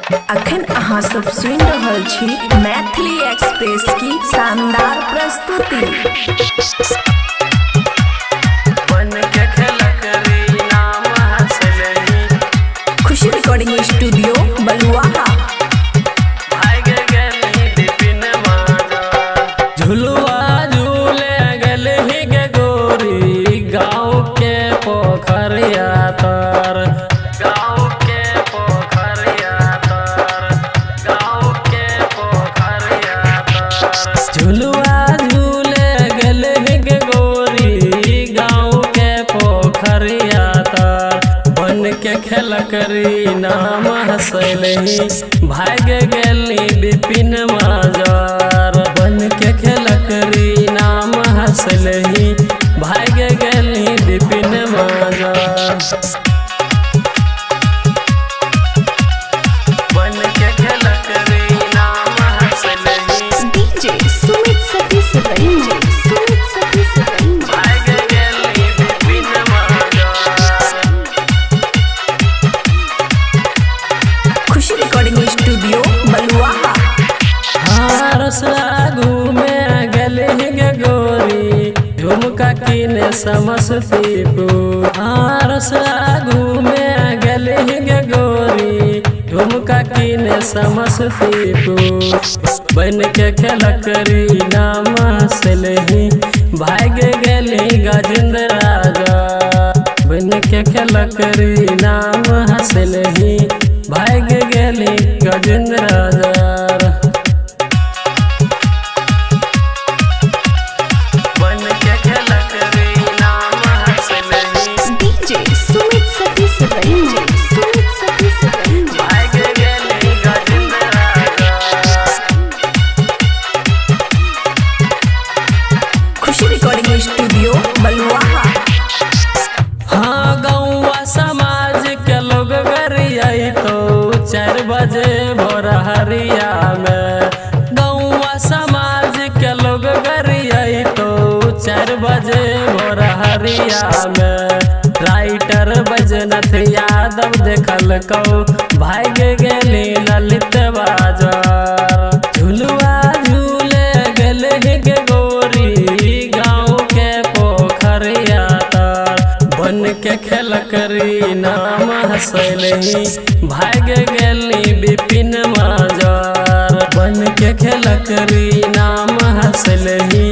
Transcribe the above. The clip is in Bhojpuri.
अखन अहाँ सब सुन रहल छी मैथिली एक्सप्रेस की शानदार प्रस्तुति। खुशी रिकॉर्डिंग स्टूडियो बलुआहा। झुलुआ झूले गल ही गे गोरी गाँव के पोखरिया तर, गाँव के पोखरिया तर, गाँव के पोखरिया तर। झुलुआ झूले गल ही गे गोरी गाँव के पोखरिया तर। बन के खेल करी नाम हंसलही भाग गेली विपिन माजार। बन के खेल करी नाम हंसलही भाग गेली विपिन माजार। बन के खेल करी नाम हंसलही डीजे सुमित सतीश रंजन, सुमित सतीश रंजन। भाग गेली विपिन माजार। खुशी रिकॉर्डिंग स्टूडियो बलुआहा। रसला घूमे गल गे गोरी झुमका किने समस्तीपुर। रसला घूमे गल गे गोरी झुमका किने समस्तीपुर। बन के खेल करी नाम हंसलही भाग गेली गजेंद्र राजा। बन के खेल करी नाम हंसलही भाग गेली गजेंद्र राजा। डीजे सुमित सतीश रंजन, सुमित सतीश रंजन। खुशी रिकॉर्डिंग स्टूडियो बलुआहा। हाँ गौवा समाज के लोग गरियाई तो 4 बजे भोर हरिया में। गौवा समाज के लोग गरियाई तो 4 बजे भोर हरिया में। राइटर बैजनाथ यादव देखल कौ भाग गेली ललित बाजार। झुलुआ झूले गेल गे गोरी गाँव के पोखरिया तर। बन के खेल करी नाम हंसलही भाग गेली विपिन माजार। बन के खेल करी नाम हंसलही